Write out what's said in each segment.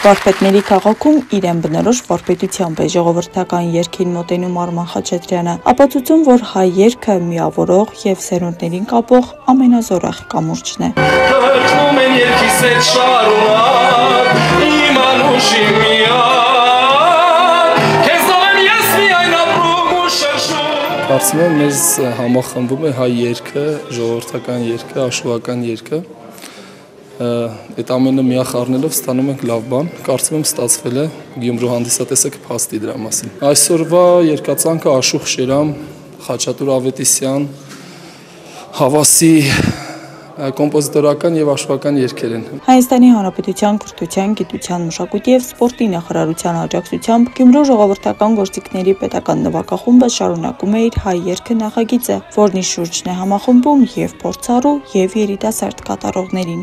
Վարպետների քաղաքում իրեն բնորոշ վարպետությամբ է ժողովրդական երգին մոտենում Արման Խաչատրյանը, ապացուցում, որ հայ երգը միավորող և սերունդներին կապող ամենազորեղ կամուրջն է։ Կարծում եմ մեզ համախմբում է հայ երգը, ժողովրդական երգը, աշուղական երգը։ Այդ ամենը միախ առնելով ստանում ենք լավ բան, կարծում եմ ստացվել է, Գյումրու հանդիսատեսը կփաստի դրա մասին։ Այսօրվա երգացանկը Աշուղ Շերամ, Խաչատուր Ավետիսյան, Հավասի կոմպոզիտորական և աշուղական երգեր են։ Հայաստանի Հանրապետության Կրթության, Գիտության, Մշակույթի և Սպորտի նախարարության աջակցությամբ Գյումրու ժողովրդական գործիքների պետական նվագախումբը շարունակում է իր հայ երգը նախագիծը, որն իր շուրջն է համախմբում և փորձառու, և երիտասարդ կատարողներին։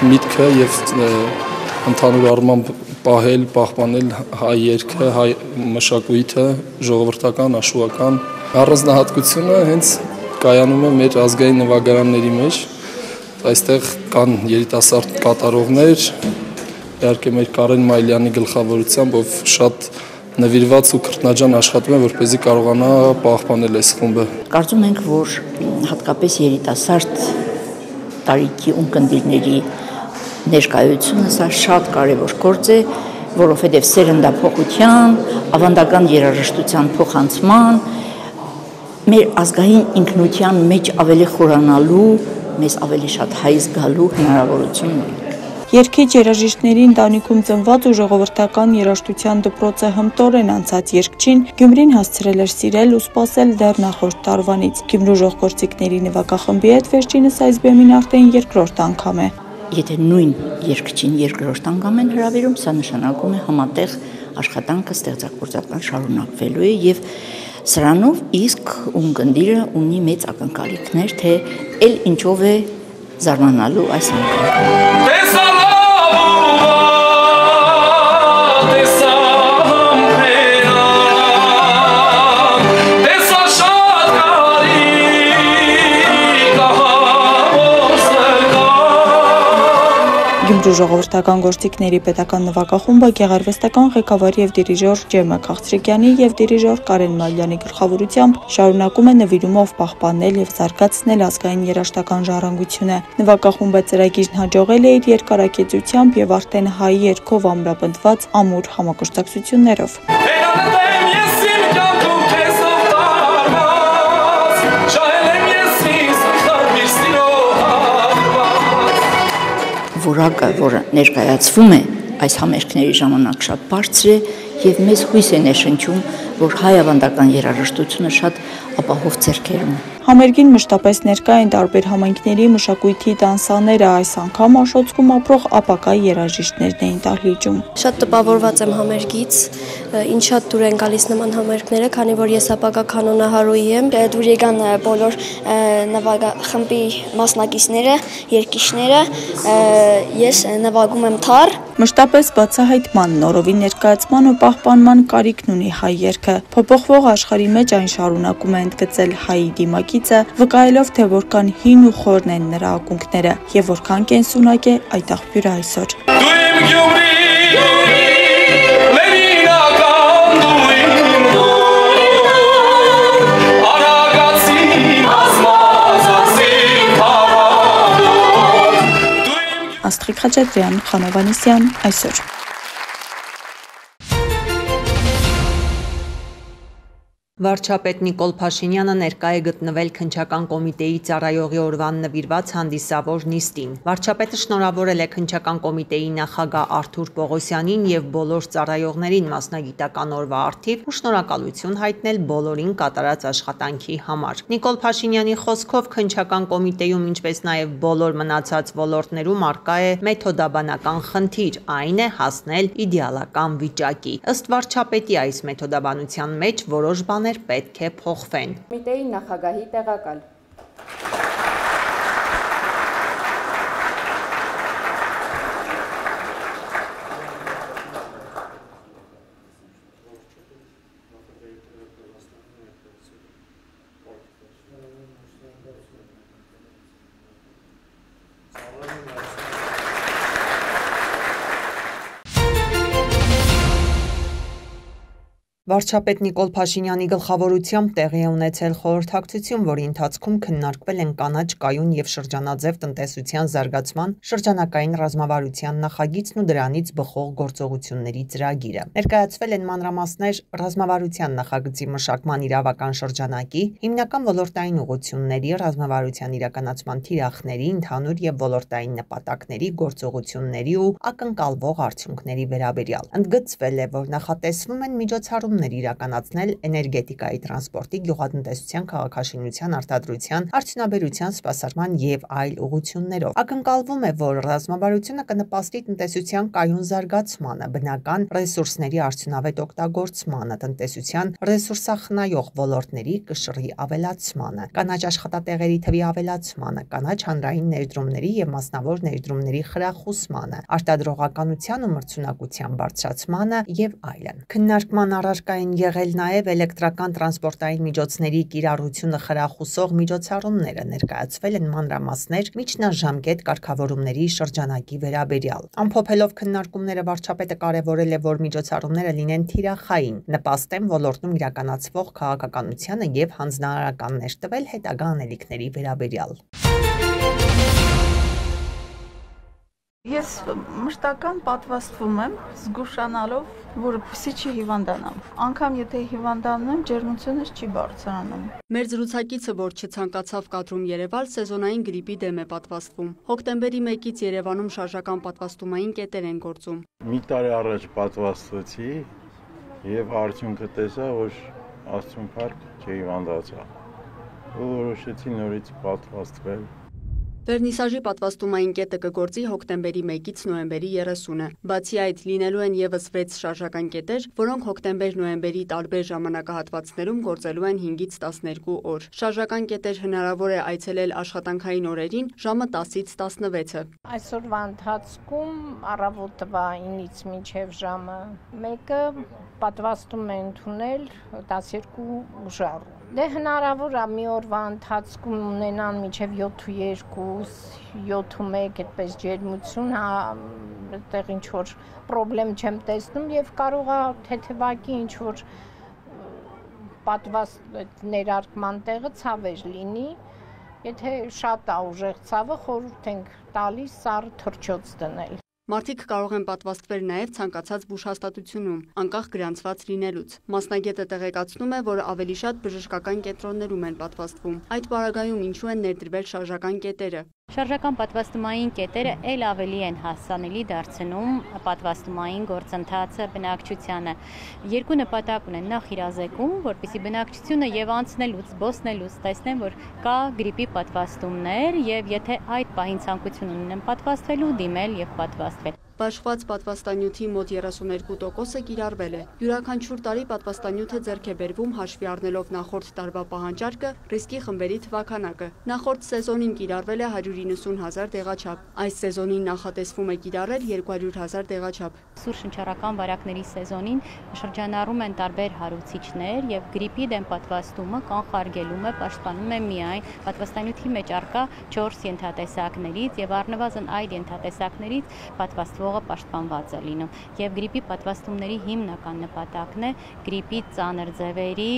Միտքը և ընդհանուր առմամբ պահել, պահպանել հայ երգը, հայ մշակույթը, ժողովրդական, աշուղական առանձնահատկությունը հենց կայանում է մեր ազգային նվագարանների մեջ։ Այստեղ կան երիտասարդ կատարողներ, իհարկե մեր Կարեն Մայլյանի գլխավորությամբ, ով շատ նվիրված ու քրտնաջան աշխատում է, որպեսզի կարողանա պահպանել այս խումբը։ Կարծում ենք, որ հատկապես երիտասարդ տարիքի ունկնդիրների ներկայությունը սա շատ կարևոր գործ է, որովհետև սերնդափոխության, ավանդական երաժշտության փոխանցման, մեր ազգային ինքնության մեջ ավելի խորանալու, մեզ ավելի շատ հայ զգալու հնարավորություն ունենք։ Երգիչ երաժիշտների ընտանիքում ծնված ու ժողովրդական երաժշտության դպրոցը հմտորեն անցած երգչին Գյումրին հասցրել էր սիրել ու սպասել դեռ նախորդ տարվանից։ Գյումրու ժողգործիքների նվագախմբի հետ վերջինս այս բեմին արդեն երկրորդ անգամ է։ Եթե նույն երգչին երկրորդ անգամ են հրավիրում, սա նշանակում է համատեղ աշխատանքը ստեղծագործական շարունակվելու է և սրանով իսկ ունկնդիրը ունի մեծ ակնկալիքներ, թե էլ ինչով է զարմանալու այս անգամ։ Գյումրու ժողովրդական գործիքների պետական նվագախումբը գեղարվեստական ղեկավար և դիրիժոր Ջեմա Քաղցրիկյանի և դիրիժոր Կարեն Մալյանի գլխավորությամբ շարունակում է նվիրումով պահպանել և զարգացնել ազգային երաժշտական ժառանգությունը։ Նվագախումբը ծրագիրն հաջողել է իր երկարակեցությամբ և արդեն հայ երգով ամրապնդված ամուր համագործակցություններով։ Որակը, որը ներկայացվում է այս համերգների ժամանակ շատ բարձր է և մեզ հույս է ներշնչում, որ հայ ավանդական երաժշտությունը շատ ապահով ձեռքերում է։ Համերգին մշտապես ներկա են տարբեր համայնքների մշակույթի տանսաները, այս անգամ Աշոտսկում ապրող ապակա երաժիշտներն էին դահլիճում։ Շատ տպավորված եմ համերգից, ինչ շատ դուր են գալիս նման համերգները, քանի որ ես ապակա կանոնահարույ եմ։ Դուր եկան բոլոր նվագախմբի մասնակիցները, երգիչները, ես նվագում եմ թառ։ Մշտապես բացահայտման, նորովի ներկայացման ու պահպանման կարիքն ունի հայ երգը։ Փոփոխվող աշխարհի մեջ այն շարունակում է ընդգծել հայի դիմակիցը, վկայելով, թե որքան հին ու խորն են նրա ակունքները և որքան կենսունակ է այդ աղբյուրը այսօր։ Աստղիկ Խաչատրյան, Խանո Վանեսյան, այսօր։ Վարչապետ Նիկոլ Փաշինյանը ներկա է գտնվել Քննչական կոմիտեի ծառայողի օրվան նվիրված հանդիսավոր նիստին։ Վարչապետը շնորհավորել է Քննչական կոմիտեի նախագահ Արթուր Պողոսյանին եւ բոլոր ծառայողներին մասնագիտական օրվա առթիվ ու շնորհակալություն հայտնել բոլորին կատարած աշխատանքի համար։ Նիկոլ Փաշինյանի խոսքով Քննչական կոմիտեում, ինչպես նաեւ բոլոր մնացած ոլորտներում արկա է մեթոդաբանական խնդիր, այն է հասնել իդեալական վիճակի։ Ըստ վարչապետի այս մեթոդաբանության մեջ որոշ բաներ պետք է փոխվեն։ Կոմիտեի նախագահի տեղակալ Վարչապետ Նիկոլ Փաշինյանի գլխավորությամբ տեղի է ունեցել խորհրդակցություն, որի ընթացքում քննարկվել են կանաչ, կայուն եւ շրջանաձև տնտեսության զարգացման շրջանակային ռազմավարության նախագիծն ու դրանից բխող գործողությունների ծրագիրը։ Ներկայացվել են մանրամասներ ռազմավարության նախագծի մշակման իրավական շրջանակի, հիմնական ոլորտային ուղղությունների, ռազմավարության իրականացման թիրախների, ընդհանուր եւ ոլորտային նպատակների, գործողությունների ու ակնկալվող արդյունքների վերաբերյալ։ Ընդգծվել է, որ նախատեսվում են միջոցառումներ իրականացնել էներգետիկայի, տրանսպորտի, գյուղատնտեսության, քաղաքաշինության, արտադրության, արդյունաբերության, սպասարկման եւ այլ ուղղություններով։ Ակնկալվում է, որ ռազմավարությունը կնպաստի տնտեսության կայուն զարգացմանը, բնական ռեսուրսների արդյունավետ օգտագործմանը, տնտեսության ռեսուրսախնայող ոլորտների կշռի ավելացմանը, կանաչ աշխատատեղերի թվի ավելացմանը, կանաչ հանրային ներդրումների եւ մասնավոր ներդրումների խրախուսմանը, արտադրողականության ու մրցունակության բարձրացմանը եւ այլն։ Քննարկման առարկային եղել նաև էլեկտրական տրանսպորտային միջոցների կիրառությունը խրախուսող միջոցառումները, ներկայացվել են մանրամասներ միջնաժամկետ կարգավորումների շրջանակի վերաբերյալ։ Ամփոփելով քննարկումները, վարչապետը կարևորել է, որ միջոցառումները լինեն թիրախային, նպաստեն ոլորտում իրականացվող քաղաքականությանը եւ հանձնարարականներ տվել հետագա անելիքների վերաբերյալ։ Ես մշտական պատվաստվում եմ, զգուշանալով, որպեսզի չհիվանդանամ։ Անգամ եթե հիվանդանում եմ, ջերմությունս չի բարձրանում։ Մեր զրուցակիցը, որ չցանկացավ կադրում երևալ, սեզոնային գրիպի դեմ է պատվաստվում։ Հոկտեմբերի 1-ից Երևանում շարժական պատվաստումային կետեր են գործում։ Մի տարի առաջ պատվաստվեցի եւ արդյունքը տեսա, որ Աստծուն փառք չհիվանդացա։ Ու որոշեցի նորից պատվաստվել։ Վերնիսաժի պատվաստումային կետը կգործի հոկտեմբերի 1-ից նոյեմբերի 30-ը։ Բացի այդ, լինելու են եւս 6 շարժական կետեր, որոնք հոկտեմբեր-նոյեմբերի տարբեր ժամանակահատվածներում գործելու են 5-ից 12 օր։ Շարժական կետեր հնարավոր է այցելել աշխատանքային օրերին ժամը 10-ից 16-ը։ Այսօրվա ընթացքում առավոտվա 9-ից մինչև ժամը 1-ը պատվաստում է ընդունել 12 ժառ։ Դե հնարավոր է մի օրվա ընթացքում ունենան մինչև 7.2, 7.1 այդպես ջերմություն, այդտեղ ինչ որ պրոբլեմ չեմ տեսնում եւ կարող է թեթևակի ինչ որ պատվաստ ներարկման տեղը ցավեր լինի, եթե շատ է ուժեղ ցավը, խորհուրդ ենք տալիս սառը թռչոց դնել։ Մարդիկ կարող են պատվաստվել նաև ցանկացած բուժհաստատությունում, անկախ գրանցված լինելուց։ Մասնագետը տեղեկացնում է, որ ավելի շատ բժշկական կենտրոններում են պատվաստվում։ Այդ պարագայում ինչու են ներդրվել շարժական կետերը։ Շարժական պատվաստումային կետերը ել ավելի են հասանելի դարձնում պատվաստումային գործընթացը բնակչությանը։ Երկու նպատակ ունեն՝ նախ իրազեկում, որպեսզի բնակչությունը եւ անցնելուց, զբոսնելուց տեսնեն, որ կա գրիպի պատվաստումներ եւ եթե այդ պահին ցանկություն ունեն պատվաստվելու, դիմել եւ պատվաստվել։ Բաշխված պատվաստանյութի մոտ 32%-ը կիրառվել է։ Յուրաքանչյուր տարի պատվաստանյութը ձեռք է բերվում հաշվի առնելով նախորդ տարվա պահանջարկը, ռիսկի խմբերի թվաքանակը։ Նախորդ սեզոնին կիրառվել է 190,000 տեղաչափ։ Այս սեզոնին նախատեսվում է կիրառել 200,000 տեղաչափ։ Սուր շնչառական վարակների սեզոնին շրջանառում են տարբեր հարուցիչներ եւ գրիպի դեմ պատվաստումը կանխարգելում է, պաշտպանում է միայն պատվաստանյութի մեջ առկա 4 ենթատեսակներից եւ առնվազն այդ ենթատեսակներից պատվաստվողը պաշտպանված է լինում եւ գրիպի պատվաստումների հիմնական նպատակն է գրիպի ծանր ձևերի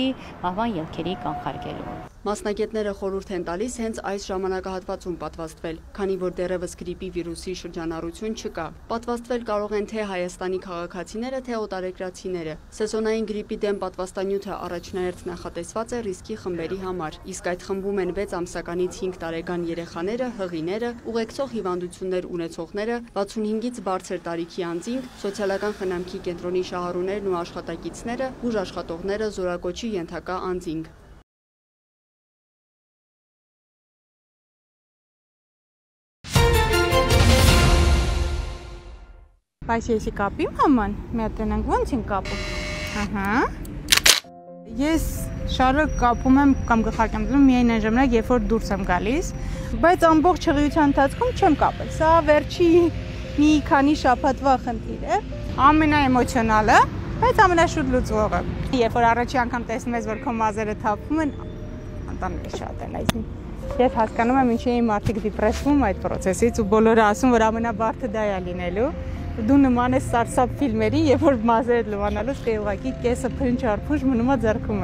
մահվան ելքերի կանխարգելումը։ Մասնագետները խորհուրդ են տալիս հենց այս ժամանակահատվածում պատվաստվել, քանի որ դեռևս գրիպի վիրուսի շրջանառություն չկա։ Պատվաստվել կարող են թե Հայաստանի քաղաքացիները, թե օտարերկրացիները։ Սեզոնային գրիպի դեմ պատվաստանյութը առաջնահերթ նախատեսված է ռիսկի խմբերի համար, իսկ այդ խմբում են 6 ամսականից 5 տարեկան երեխաները, հղիները, ուղեկցող հիվանդություններ ունեցողները, 65-ից բարձր տարիքի անձինք, սոցիալական խնամքի կենտրոնի շահառուներն ու աշխատակիցները, բուժաշխատողները, զորակոչի ենթակա անձինք։ Բայց եսի կապիմ haman, մի հատ տնենք ոնց են կապում։ Ես շարը կապում եմ կամ գլխարկեմ դնում միայն այն ժամանակ, երբ որ դուրս եմ գալիս, բայց ամբողջ հղիության ընթացքում չեմ կապել։ Սա վերջի մի քանի շաբաթվա խնդիր է, ամենաէմոցիոնալը, բայց ամենաշուտ լուծվողը։ Երբ որ առաջի անգամ տեսնում ես, որ քո մազերը թափվում են, անտանելի շատ են այս։ Ես հասկանում եմ ինչի են մարդիկ դիպրեսվում այդ process-ից ու բոլորը ասում, որ ամենաբարդը դա է լինելու։ Դու նման ես սարսափ ֆիլմերին, երբ որ մազերդ լվանալուց ուղղակի կեսը փնջ-արփուժ մնում է ձեռքում։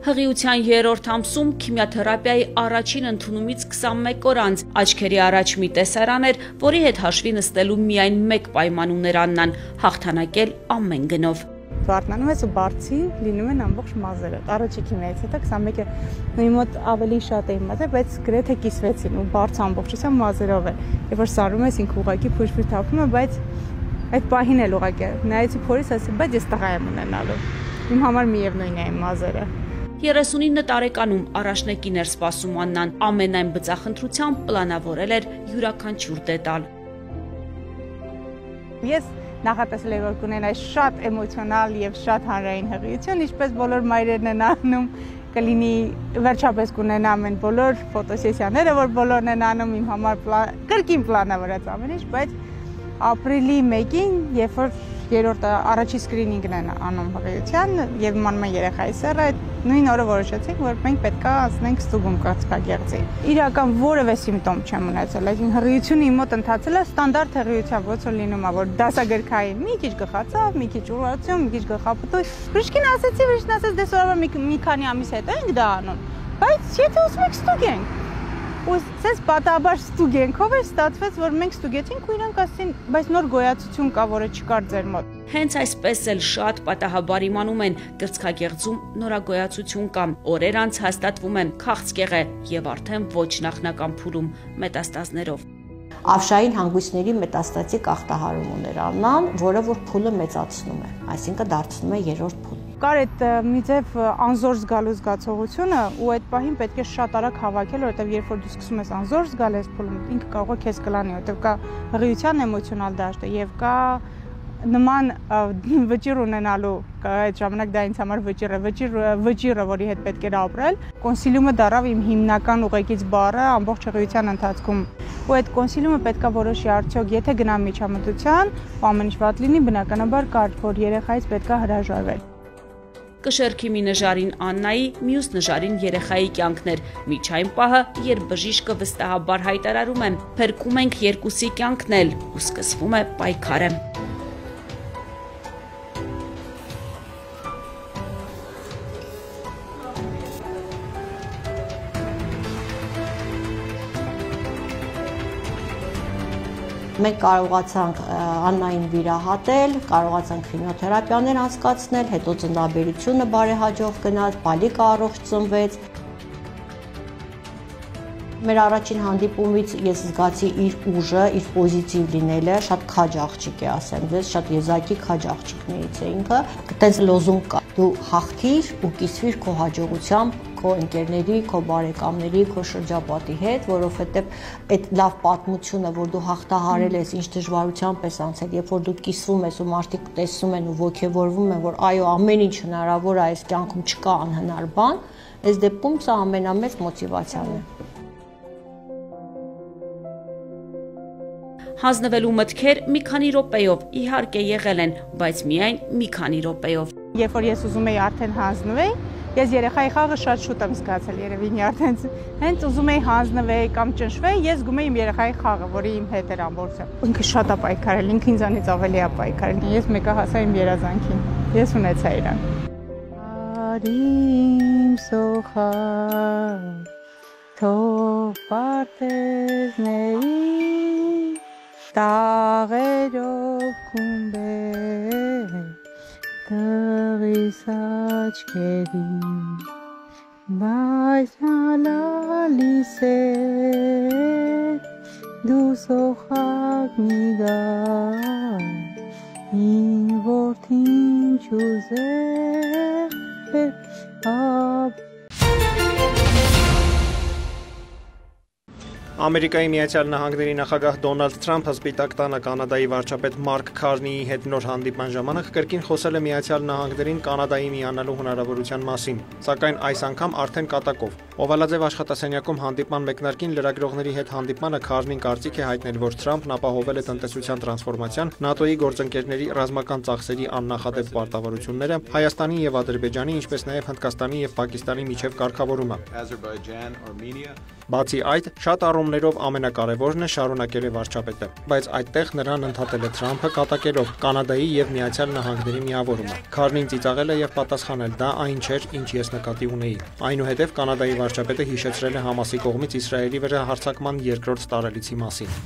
Հղիության 3-րդ ամսում քիմիաթերապիայի առաջին ընդունումից 21 օր անց աչքերի առաջ մի տեսարան էր, որի հետ հաշվի նստելու միայն մեկ պայման ուներ Աննան՝ հաղթանակել ամեն գնով։ Վարդանում ես ու բարձի լինում են ամբողջ մազերը։ Առաջի քիմիայից հետո 21-ը նույն մոտ ավելի շատ էին մազեր, բայց գրեթե կիսվեցին ու բարձ ամբողջությամբ մազերով է։ Երբ որ սարում ես ինքը ուղղակի փուշ-փուշ թափում է, բայց այդ պահին էլ ուղղակի նայեցի փորից ասի, բայց ես տղա եմ ունենալու։ Իմ համար միևնույն է իմ մազերը։ 39 տարեկանում առաջնեկին էր սպասում Աննան, ամենայն բծախնդրությամբ պլանավորել էր յուրաքանչյուր դետալ։ Ես նախատեսել եմ, որ կունենայի շատ էմոցիոնալ եւ շատ հանրային հղիություն, ինչպես բոլոր մայրերն են անում, կլինի վերջապես կունենամ այն բոլոր ֆոտոսեսիաները, որ բոլորն են անում իմ համար կրկին պլանավորած ամեն ինչ, բայց ապրիլի 1-ին, երբ որ երրորդ առաջի սկրինինգն են անում հղիության եւ իմանում են երեխայի սեռը, նույն օրը որոշեցինք, որ մենք պետքա անցնենք ստուգում կրծքագեղձի։ Իրական որևէ սիմպտոմ չեմ ունեցել, այսինքն հղիությունը իմ մոտ ընթացել է ստանդարտ հղիությամբ, ոնց որ լինում է, որ դասագրքային մի քիչ գլխացավ, մի քիչ ուղղություն, մի քիչ գլխապտույտ։ Բժշկին ասաց, դե սովորաբար մի քանի ամիս հետո ենք դա անում, բայց եթե ուզում եք ստուգենք։ Ու ցես պատահաբար ստուգենքով էր ստացվեց, որ մենք ստուգեցինք ու իրանք ասին, բայց նոր գոյացություն կա, որը չկար ձեր մոտ։ Հենց այսպես էլ շատ պատահաբար իմանում են կրծքագեղձում նորագոյացություն կա, օրեր անց հաստատվում է քաղցկեղ է եւ արդեն ոչ նախնական փուլում մետաստազներով։ Ավշային հանգույցների մետաստատիկ ախտահարում ուներ Աննան, որը որ փուլը մեծացնում է, այսինքն դարձնում է երրորդ փուլ։ Կար այդ մի ձև անզոր զգալու զգացողությունը ու այդ պահին պետք է շատ արագ հավաքել, որովհետև երբ որ դու սկսում ես անզոր զգալ այս փուլում, ինքը կարող է քեզ կլանի, որովհետև կա հղիության էմոցիոնալ դաշտը եւ կա նման վճիռ ունենալու, այդ ժամանակ դա ինձ համար վճիռ է, վճիռը, որի հետ պետք էր ապրել։ Կոնսիլիումը դարավ իմ հիմնական ուղեկից բառը ամբողջ հղիության ընթացքում։ Ու այդ կոնսիլիումը պետքա որոշի արդյոք, եթե գնամ միջամտության, ամեն ինչ վատ լինի, բնականաբար կար, որ երեխայից պետքա հրաժարվել։ Կշեռքի մի նժարին Աննայի, մյուս նժարին երեխայի կյանքն էր, միջայն պահը, երբ բժիշկը վստահաբար հայտարարում է, փրկում ենք երկուսի կյանքն էլ ու սկսվում է պայքարը։ Մենք կարողացանք Աննային վիրահատել, կարողացանք քիմիոթերապիաներ անցկացնել, հետո ծննդաբերությունը բարեհաջող գնաց, բալիկը առողջ ծնվեց։ Մեր առաջին հանդիպումից ես զգացի իր ուժը, իր պոզիտիվ լինելը, շատ քաջ աղջիկ է, ասեմ ձեզ, շատ եզակի քաջ աղջիկներից է ինքը։ Այդպես լոզունգ կա. դու հաղթիր ու կիսվիր քո հաջողությամբ, քո ընկերների, քո բարեկամների, քո շրջապատի հետ, որովհետև այդ լավ պատմությունը, որ դու հաղթահարել ես, ինչ դժվարությամբ ես անցել, երբ որ դու կիսվում ես ու մարդիկ տեսնում են ու ոգևորվում են, որ այո, ամեն ինչ հնարավոր է, այս կյանքում չկա անհնար բան, այս դեպքում սա ամենամեծ մոտիվացիան է։ Հանձնվելու մտքեր մի քանի րոպեով իհարկե եղել են, բայց միայն մի քանի րոպեով։ Երբ որ ես ուզում էի արդեն հանձնվեի, ես երեխայի խաղը շատ շուտ եմ զգացել, երևի արդեն հենց ուզում էի հանձնվեի կամ ճնշվեի, ես զգում էի իմ երեխայի խաղը, որը իմ հետ էր ամբողջը։ Ինքը շատ է պայքարել, ինքը ինձանից ավելի է պայքարել։ Ես մեկը հասա իմ երազանքին։ Ես ունեցա իրան։ իմ սոխար թող պարտեզների տաղերով քումբեր տղիս աչքերին բայց հալալիս է դու սոխակ մի գար իմ որդին չուզեր Ամերիկայի Միացյալ Նահանգների նախագահ Դոնալդ Թրամփը Սպիտակ տանը Կանադայի վարչապետ Մարկ Քարնիի հետ նոր հանդիպման ժամանակ կրկին խոսել է Միացյալ Նահանգներին Կանադայի միանալու հնարավորության մասին, սակայն այս անգամ արդեն կատակով։ Օվալաձև աշխատասենյակում հանդիպման մեկնարկին լրագրողների հետ հանդիպմանը Քարնին կարծիք է հայտնել, որ Թրամփն ապահովել է տնտեսության տրանսֆորմացիան, ՆԱՏՕ-ի գործընկերների ռազմական ծախսերի աննախադեպ պարտավորությունները, Հայաստանի եւ Ադրբեջանի, ինչպես նաեւ Հնդկաստանի եւ Պակիստանի միջև կարգավորումը։ Բացի այդ, շատ առումներով ամենակարևորն է շարունակել է վարչապետը, բայց այդտեղ նրան ընդհատել է Թրամփը կատակելով Կանադայի եւ Միացյալ Նահանգների միավորումը։ Քարնին ծիծաղել է եւ պատասխանել՝ դա այն չէր, ինչ ես նկատի ունեի։ Այնուհետև Կանադայի վարչապետը հիշեցրել է Համասի կողմից Իսրայելի վրա հարձակման երկրորդ տարելիցի մասին։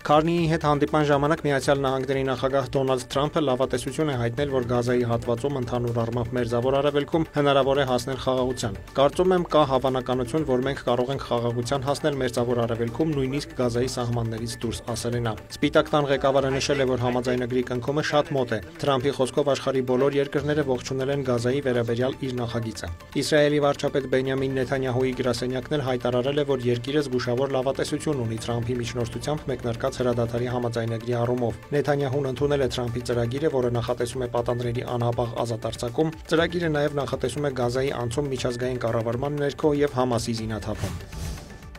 Քարնիի հետ հանդիպման ժամանակ Միացյալ Նահանգների նախագահ Դոնալդ Թրամփը լավատեսություն է հայտնել, որ Գազայի հատվածում ընդհանուր առմամբ Մերձավոր Արևելքում հնարավոր է հասնել խաղաղության։ Կարծում եմ կա հավանականություն, որ մենք կարող ենք խաղաղության հասնել Մերձավոր Արևելքում նույնիսկ Գազայի սահմաններից դուրս, ասել է նա։ Սպիտակ տան ղեկավարը նշել է, որ համաձայնագրի կնքումը շատ մոտ է։ Թրամփի խոսքով աշխարհի բոլոր երկրները ողջունել են Գազայի վերաբերյալ իր նախագիծը։ Իսրայելի վարչապետ Բենյամին Նեթանյահուի գրասենյակն էլ հայտարարել է, որ երկիրը զգուշավոր լավատեսություն ունի Թրամփի միջնորդությամբ մեկնարկած հրադադարի համաձայնագրի առումով։ Նեթանյահուն ընդունել է Թրամփի ծրագիրը, որը նախատեսում է պատանդների անհապաղ ազատարձակում։ Ծրագիրը նաև նախատեսում է Գազայի անցում միջազգային կառավարման ներքո եւ Համասի զինաթափում։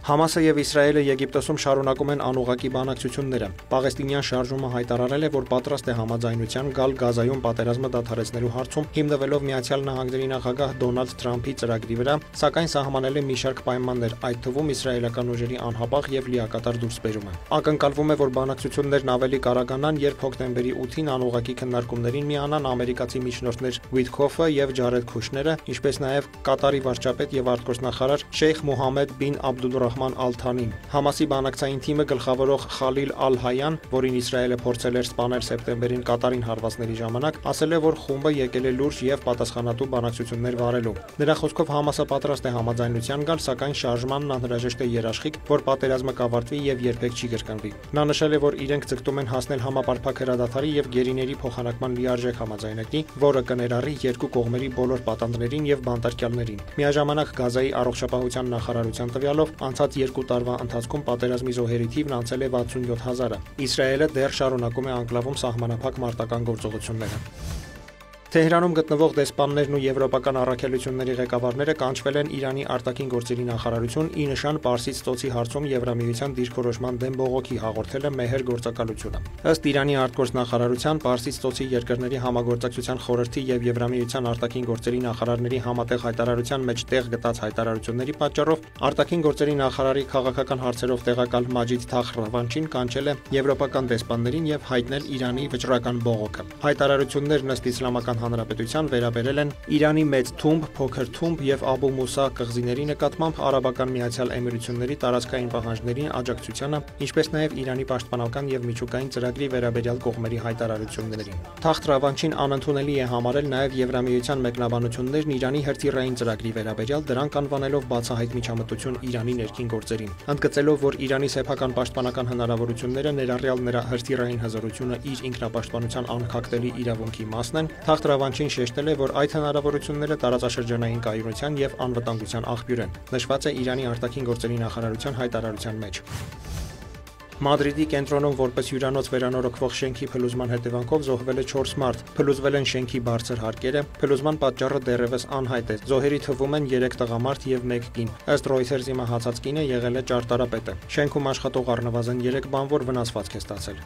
Համասը եւ Իսրայելը Եգիպտոսում շարունակում են անուղղակի բանակցությունները։ Պաղեստինյան շարժումը հայտարարել է, որ պատրաստ է համաձայնության գալ Գազայում պատերազմը դադարեցնելու հարցում, հիմնվելով Միացյալ Նահանգների նախագահ Դոնալդ Թրամփի ծրագրի վրա, սակայն սահմանել է մի շարք պայմաններ, այդ թվում իսրայելական ուժերի անհապաղ եւ լիակատար դուրսբերումը։ Ակնկալվում է, որ բանակցություններն ավելի կարագանան, երբ հոկտեմբերի 8-ին անուղղակի քննարկումներին միանան ամերիկացի միջնորդներ Ուիթքոֆը եւ Ջարեդ Քուշները, ինչպես նաեւ Կատարի վարչապետ եւ արտգործնախարար Շեյխ Մուհամմեդ բին Աբդուլռահման Ալ-Թանին։ Համասի բանակցային թիմը գլխավորող Խալիլ Ալ-Հայան, որին Իսրայելը փորձել էր սպանել սեպտեմբերին Կատարին հարվածների ժամանակ, ասել է, որ խումբը եկել է լուրջ եւ պատասխանատու բանակցություններ վարելու։ Նրա խոսքով Համասը պատրաստ է համաձայնության գալ, սակայն շարժմանն անհրաժեշտ է երաշխիք, որ պատերազմը կավարտվի եւ երբեք չի կրկնվի։ Նա նշել է, որ իրենք ձգտում են հասնել համապարփակ հրադադարի եւ գերիների փոխանակման լիարժեք համաձայնագրի, որը կներառի երկու կողմերի բոլոր պատանդներին եւ բանտարկյալներին։ Միաժամանակ Գազայի առողջապահության նախարարության տվյալով անցած 2 տարվա ընթացքում պատերազմի զոհերի թիվն անցել է 67000-ը։ Իսրայելը դեռ շարունակում է անկլավում սահմանափակ մարտական գործողությունները։ Թեհրանում գտնվող դեսպաններն ու եվրոպական առաքելությունների ղեկավարները կանչվել են Իրանի արտաքին գործերի նախարարություն ի նշան Պարսից ծոցի հարցում Եվրամիության դիրքորոշման դեմ բողոքի հաղորդել է Մեհեր գործակալությունը։ Ըստ Իրանի արտգործնախարարության Պարսից ծոցի երկրների համագործակցության խորհրդի եւ Եվրամիության արտաքին գործերի նախարարների համատեղ հայտարարության մեջ տեղ գտած հայտարարությունների պատճառով արտաքին գործերի նախարարի քաղաքական հարցերով տեղակալ Մաջիդ Թախ Ռավանչին կանչել է եվրոպական դեսպաններին եւ հայտնել Իրանի վճռական բողոքը։ Հայտարարություններն ըստ իսլամական Հանրապետության վերաբերել են Իրանի մեծ թումբ, փոքր թումբ եւ Աբու Մուսա կղզիների նկատմամբ Արաբական Միացյալ Էմիրությունների տարածքային պահանջներին աջակցությանը, ինչպես նաեւ Իրանի պաշտպանական եւ միջուկային ծրագրի վերաբերյալ կողմերի հայտարարություններին։ Թախտ Ռավանչին անընդունելի է համարել նաեւ Եվրամիության մեկնաբանություններն Իրանի հրթիռային ծրագրի վերաբերյալ, դրանք անվանելով բացահայտ միջամտություն Իրանի ներքին գործերին, ընդգծելով, որ Իրանի սեփական պաշտպանական հնարավորությունները ներառյալ նրա հրթիռային հզորությունը իր ինքնապաշտպանության անքակտելի իրավունքի մասն են, Թախտ Ռավանչին շեշտել է, որ այդ հնարավորությունները տարածաշրջանային կայունության եւ անվտանգության աղբյուր են, նշված է Իրանի արտաքին գործերի նախարարության հայտարարության մեջ։ Մադրիդի կենտրոնում որպես հյուրանոց վերանորոգվող շենքի փլուզման հետևանքով զոհվել է 4 մարդ, փլուզվել են շենքի բարձր հարկերը, փլուզման պատճառը դեռևս անհայտ է։ Զոհերի թվում են 3 տղամարդ եւ 1 կին։ Ըստ Reuters-ի մահացած կինը եղել է ճարտարապետը։ Շենքում աշխատող առնվազն 3 բանվոր վնասվածք է ստացել։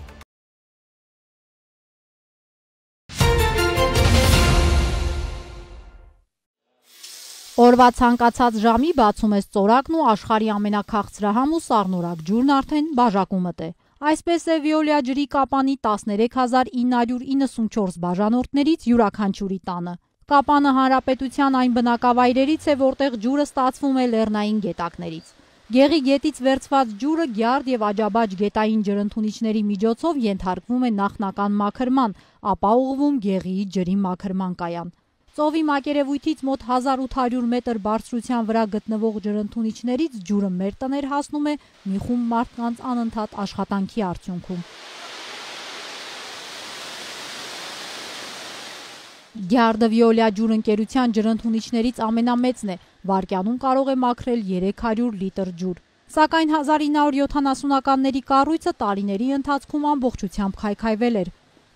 Օրվա ցանկացած ժամի բացում ես ծորակն ու աշխարհի ամենաքաղցրահամ ու սառնորակ ջուրն արդեն բաժակումդ է։ Այսպես է Վիոլիա ջրի կապանի 13994 բաժանորդներից յուրաքանչյուրի տանը։ Կապանը հանրապետության այն բնակավայրերից է, որտեղ ջուրը ստացվում է լեռնային գետակներից։ Գեղի գետից վերցված ջուրը գյարդ եւ աջաբաջ գետային ջրընդունիչների միջոցով ենթարկվում է նախնական մաքրման, ապա ուղղվում Գեղիի ջրի մաքրման կայան։ Ծովի մակերևույթից մոտ 1800 մետր բարձրության վրա գտնվող ջրընդունիչներից ջուրը մեր տներ հասնում է մի խումբ մարդկանց անընդհատ աշխատանքի արդյունքում։ Գյարդը Վիոլիա ջուր ընկերության ջրընդունիչներից ամենամեծն է, վայրկյանում կարող է մաքրել 300 լիտր ջուր։ Սակայն 1970-ականների կառույցը տարիների ընթացքում ամբողջությամբ քայքայվել էր։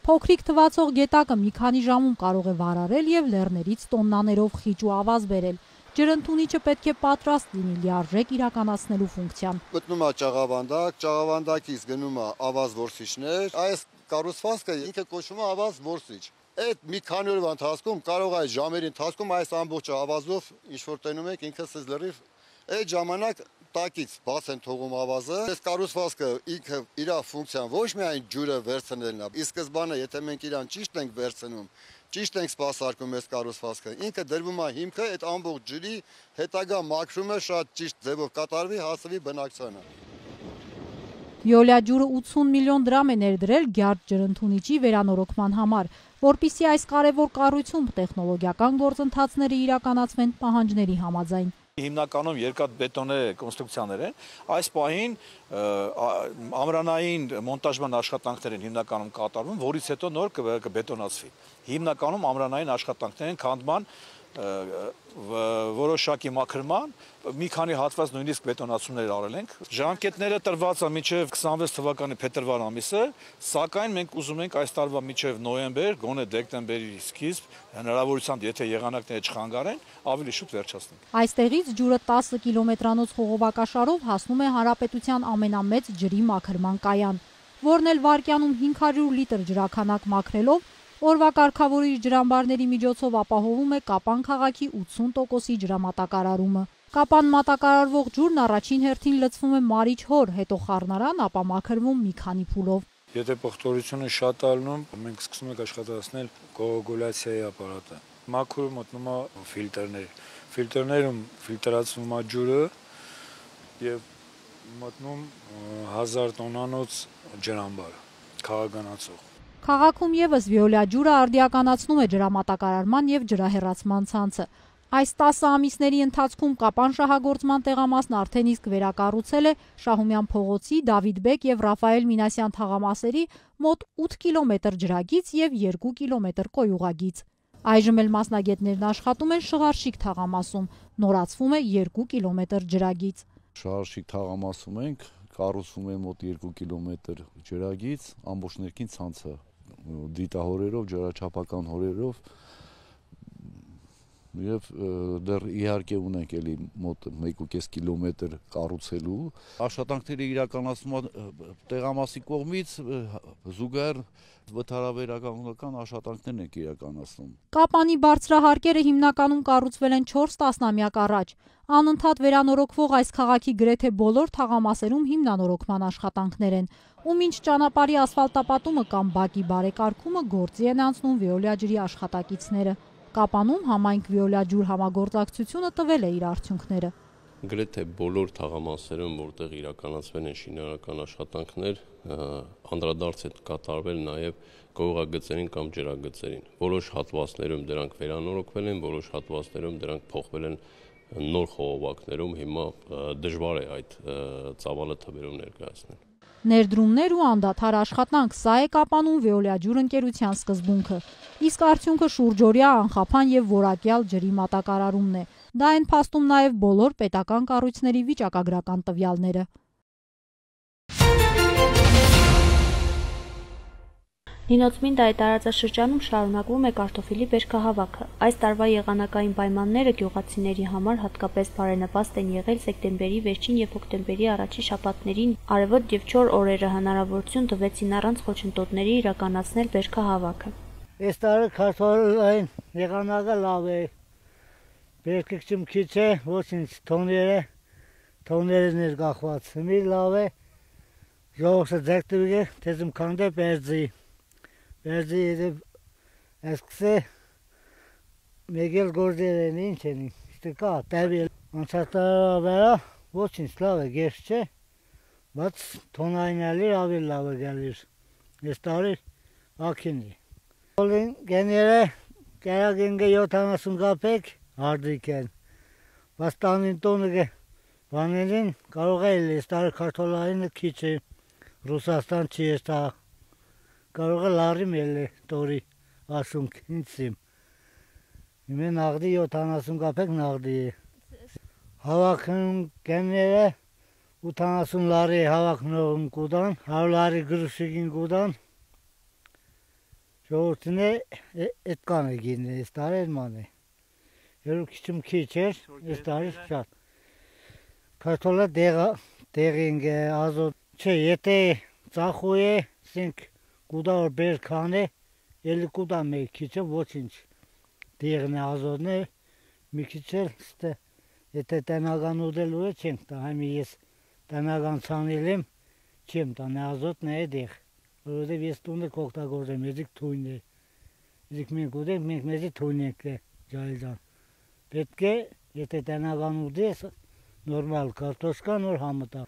Փոքրիկ թվացող գետակը մի քանի ժամում կարող է վարարել եւ լեռներից տոննաներով խիճ ու ավազ բերել։ Ջրընդունիչը պետք է պատրաստ լինի լիարժեք իրականացնելու ֆունկցիան։ Մտնում է ճաղավանդակ, ճաղավանդակից գնում է ավազ որսիչներ, այս կառուցվածքը ինքը կոչվում է ավազ որսիչ։ Այդ մի քանի օրվա ընթացքում կարող է ժամերի ընթացքում այս ամբողջ ավազով ինչ որ տենում եք ինքը ցեզ լրիվ այդ ժամանակ տակից բաց են թողում ավազը։ Այս կառուցվածքը ինքը իր ֆունկցիան ոչ միայն ջուրը վերցնելն է, ի սկզբանե եթե մենք իրան ճիշտ ենք վերցնում, ճիշտ ենք սպասարկում այս կառուցվածքը, ինքը դրվում է հիմքը այդ ամբողջ ջրի հետագա մաքրումը շատ ճիշտ ձևով կատարվի, հասվի բնակչությանը։ Վիոլիա ջուրը 80 միլիոն դրամ է ներդրել Գյարդ ջրընդունիչի վերանորոգման համար, որպեսզի այս կարևոր կառույցում տեխնոլոգիական գործընթացները իրականացվեն պահանջների համաձայն։ Հիմնականում երկաթբետոնե կոնստրուկցիաներ են, այս պահին ամրանային մոնտաժման աշխատանքներ են հիմնականում կատարվում, որից հետո նոր կբետոնացվի։ Հիմնականում ամրանային աշխատանքներ են, քանդման, որոշակի մաքրման, մի քանի հատված նույնիսկ բետոնացումներ արել ենք։ Ժամկետները տրված է մինչև 26 թվականի փետրվար ամիսը, սակայն մենք ուզում ենք այս տարվա մինչև նոյեմբեր, գոնե դեկտեմբերի սկիզբ, հնարավորությամբ եթե եղանակները չխանգարեն, ավելի շուտ վերջացնենք։ Այստեղից ջուրը 10 կիլոմետրանոց խողովակաշարով հասնում է հանրապետության ամենամեծ ջրի մաքրման կայան, որն էլ վայրկյանում 500 լիտր ջրաքանակ մաքրելով օրվա կարգավորիչ ջրամբարների միջոցով ապահովում է Կապան քաղաքի 80%-ի ջրամատակարարումը։ Կապան մատակարարվող ջուրն առաջին հերթին լցվում է մարիչ հոր, հետո խառնարան, ապա մաքրվում մի քանի փուլով։ Եթե պղտորությունը շատ ալնում, մենք սկսում ենք աշխատացնել կոագուլյացիայի ապարատը։ Մաքուրը մտնում է ֆիլտրներ։ Ֆիլտրներում ֆիլտրացվում է ջուրը եւ մտնում 1000 տոննանոց ջրամբար, քաղաքականացող։ Քաղաքում եւս Վիոլիա ջուրը արդիականացնում է ջրամատակարարման եւ ջրահեռացման ցանցը։ Այս 10 ամիսների ընթացքում Կապան շահագործման տեղամասն արդեն իսկ վերակառուցել է Շահումյան փողոցի, Դավիթ Բեկ եւ Ռաֆայել Մինասյան թաղամասերի մոտ 8 կիլոմետր ջրագիծ եւ 2 կիլոմետր կոյուղագիծ։ Այժմ էլ մասնագետներն աշխատում են Շղարշիկ թաղամասում, նորացվում է 2 կիլոմետր ջրագիծ։ Շղարշիկ թաղամասում ենք, կառուցվում է մոտ 2 կիլոմետր ջրագիծ, ամբողջ ներքին ցանցը դիտահորերով, ջրաչափական հորերով եւ դեռ իհարկե ունենք էլի մոտ 1.5 կիլոմետր կառուցելու աշխատանքները իրականացնում տեղամասի կողմից զուգահեռ վթարաբերական աշխատանքներն են իրականացնում։ Կապանի բարձրահարկերը հիմնականում կառուցվել են 4 տասնամյակ առաջ։ Անընդհատ վերանորոգվող այս քաղաքի գրեթե բոլոր թաղամասերում հիմնանորոգման աշխատանքներ են, ու մինչ ճանապարհի ասֆալտապատումը կամ բակի բարեկարգումը գործի են անցնում Վիոլիա ջրի աշխատակիցները։ Կապանում համայնք Վիոլիա ջուր համագործակցությունը տվել է իր արդյունքները։ Գրեթե բոլոր թաղամասերում, որտեղ իրականացվել են շինարարական աշխատանքներ, անդրադարձ է կատարվել նաև կոյուղագծերին կամ ջրագծերին։ Որոշ հատվածներում դրանք վերանորոգվել են, որոշ հատվածներում դրանք փոխվել են նոր խողովակներում, հիմա դժվար է այդ ծավալը թվերով ներկայացնել։ Ներդրումներ ու անդադար աշխատանք, սա է Կապանում Վիոլիա ջուր ընկերության սկզբունքը։ Իսկ արդյունքը շուրջօրյա անխափան եւ որակյալ ջրի մատակարարումն է։ Դա են փաստում նաև բոլոր պետական կառույցների վիճակագրական տվյալները։ Նինոցմինդայի տարածաշրջանում շարունակվում է կարտոֆիլի բերքահավաքը։ Այս տարվա եղանակային պայմանները գյուղացիների համար հատկապես բարենպաստ են եղել սեպտեմբերի վերջին եւ հոկտեմբերի առաջին շաբաթներին արևոտ եւ չոր օրերը հնարավորություն տվեցին առանց խոչընդոտների իրականացնել բերքահավաքը։ Այս տարի կարտոֆիլային եղանակը լավ է։ Բերքը քիչ է, ոչինչ, թոնները ներկախված։ Մի լավ է։ Ժողովուրդը ձգտվի է, թեզում քանդե բերձի։ Վերջի այսքսե Մեկ էլ գործեր են, ինչ են, կա, տևել, անցատարը վերա, ոչինչ, լավ է, գերս չէ, բայց թոնային ալիր, ավելի լավ է գալիր, ես տարի ակին է։ Ոլին գեները, կերագինգը 70 կապեկ արդիկ են, բայց տանին տոնը բաներին կարող է ես տարի քարտոլայինը քիչ է, Ռուսաստան չի ես տա, կարող է լարի մել է տորի ասունք, ինձ իմ։ Իմե նաղդի 70 կապեկ նաղդի է։ Հավաքնում գեները 80 լարի հավաքնում կուդան, 100 լարի գրուշիկին կուդան, ժողորդին է էտ կան է գին է, ես տարի էլ ման է։ Երու քիչում քիչ էր, ես տարի շատ։ Քարտոլը դեղինգ է, ազոտ, չէ, եթե ծախու է, սինք կուդա որ բեր կան է, էլի կուդա մեկ քիչը ոչինչ։ Դեղն է, ազոտն է, մի քիչ էլ ստե, եթե տնական ուդելու է չենք տա, համի ես տնական ծանել եմ, չեմ տան է ազոտն է դեղ, որովհետև ես տունը կողտագործեմ, եզիք թույն է, եզիք մենք ուդենք, մենք մեզի թույն ենք է, ջայլդան, պետք է, եթե տնական ուդես, նորմալ կարտոշկա նոր համտա,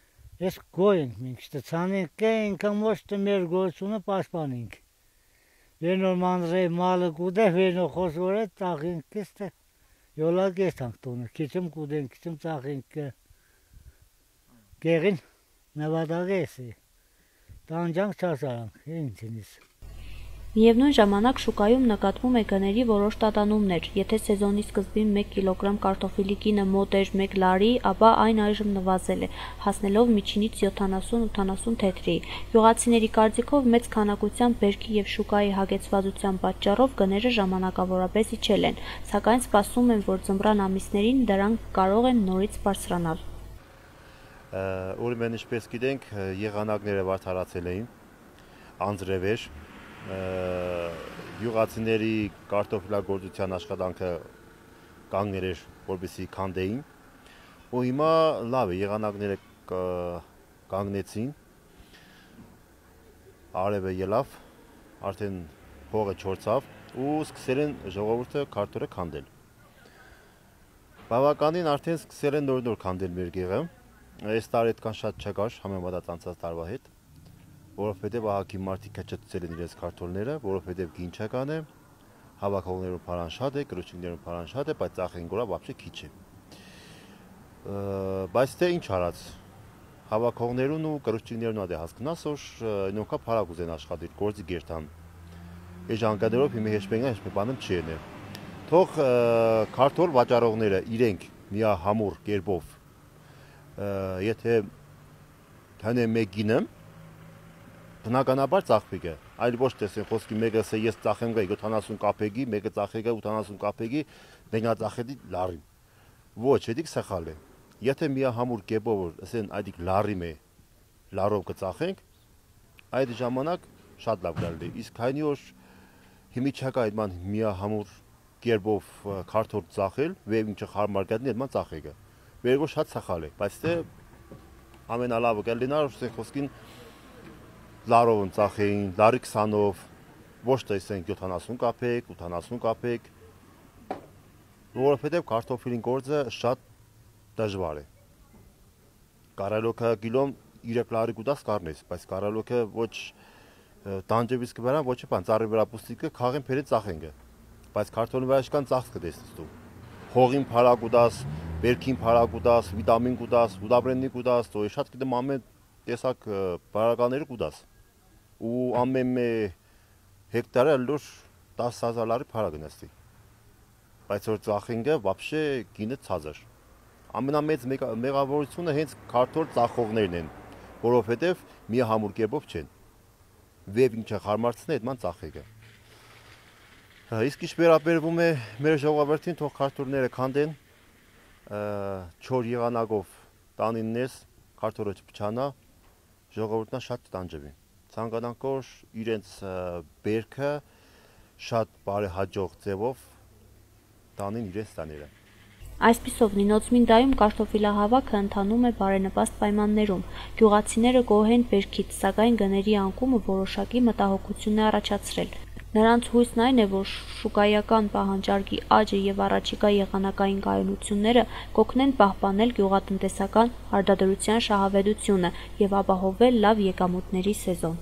ես գոյ ենք մենք, շտը ծանենք է, ինքան ոչ տը մեր գոյությունը պաշպանենք, Վերնոր մանրե մալը կուդե, վերնոր խոսոր է ծախինք կստը, յոլա գեստանք տոնը, քիչում կուդենք, քիչում ծախինք գեղին նվադագ ես է, տանջանք չասարանք, ինձ ինիս։ Միևնույն ժամանակ շուկայում նկատվում է գների որոշ տատանումներ, եթե սեզոնի սկզբին 1 կիլոգրամ կարտոֆիլի կինը մոտ էր 1 լարի, ապա այն այժմ նվազել է, հասնելով միջինից 70-80 թեթրի։ Գյուղացիների կարծիքով մեծ քանակությամբ բերքի եւ շուկայի հագեցվածության պատճառով գները ժամանակավորապես իջել են, սակայն սպասում են, որ ձմռան ամիսներին դրանք կարող են նորից բարձրանալ։ Ուրեմն ինչպես գիտենք, եղանակները վարդարացել էին, անձրևեր Գյուղացիների կարտոֆիլագործության աշխատանքը կանգներ էր, որպեսզի քանդեին, ու հիմա լավ է, եղանակները կանգնեցին, արևը ելավ, արդեն հողը չորցավ ու սկսել են ժողովուրդը կարտորը քանդել։ Բավականին արդեն սկսել են նոր քանդել մեր գեղը, այս տարի այդքան շատ չկար համեմատած անցած տարվա հետ, որովհետև ահագի մարդիկ հեչեցել են իրենց քարտոլները, որովհետև գին չկան է, հավաքողներում փարան շատ է, կրուչիկներում փարան շատ է, բայց ծախին գորա բաբշե քիչ է։ Բայց թե ինչ արած, հավաքողներուն ու կրուչիկներուն ադե հասկնաս, որ նոքա փարակ ուզեն աշխատել, գործի գերտան։ Այս անգաներով հիմա հեշտենգա հեշտ բանում չի ելը։ Թող քարտոլ վաճառողները իրենք միահամուռ կերպով եթե հնե մեկ գինեմ բնականաբար ծախվիկը, այլ ոչ տեսեն խոսքի մեկը ասե ես ծախեմ գա 70 կապեգի, մեկը ծախեգա 80 կապեգի, մեկը ծախեդի լարին։ Ոչ, էդիկ սխալ է։ Եթե միահամուռ կերպով ասեն այդիկ լարիմ է, լարով կծախենք, այդ ժամանակ շատ լավ գալի։ Իսկ հայնի որ հիմի չկա այդման միահամուռ կերպով քարտոլ ծախել, վեր ինչը հարմար գտնի այդման ծախեգա։ Վերգո շատ սխալ է, բայց թե ամենալավը կլինա որ խոսքին լարով ծախեին, լարի 20-ով, ոչ տեսենք 70 կապեկ, 80 կապեկ, որովհետև կարտոֆիլին գործը շատ դժվար է։ Կարալոքը կիլոն 3 լարի կուտաս կարնես, բայց կարալոքը ոչ տանջևից կվերան, ոչ բան, ծառի վրա պուստիկը քաղեն փերի ծախենգը, բայց քարտոնի վրա շքան ծախս կտեսնես դու։ Հողին փարակ ուտաս, վերքին փարակ ուտաս, վիտամին կուտաս, ուդաբրեննի կուտաս, ոյ շատ գիտեմ ամեն տեսակ բարականների կուտաս։ Ու ամեն հեկտարը լուր 10,000 լարի փարակ գնացի։ Բայց որ ծախինգը вообще գինը ցածր։ Ամենամեծ մեղավորությունը հենց քարտոլ ծախողներն են, որովհետև միահամուռ կերպով չեն։ Վեբ ինչը հարմարցնի այդման ծախեգը։ Իսկ ինչ վերաբերվում է մեր ժողովրդին, թող քարտորները քանդեն, չոր եղանակով տանիննես, քարտորը չփչանա, ժողովուրդն շատ տանջվի։ Ցանկանանք որ իրենց բերքը շատ բարեհաջող ձևով տանին իրենց տաները։ Այսպիսով Նինոցմինդայում կարտոֆիլահավաքը ընթանում է բարենպաստ պայմաններում։ Գյուղացիները գոհ են բերքից, սակայն գների անկումը որոշակի մտահոգություն է առաջացրել։ Նրանց հույսն այն է, որ շուկայական պահանջարկի աճը եւ առաջիկա եղանակային կայունությունները կօգնեն պահպանել գյուղատնտեսական արտադրության շահավետությունը եւ ապահովել լավ եկամուտների սեզոն։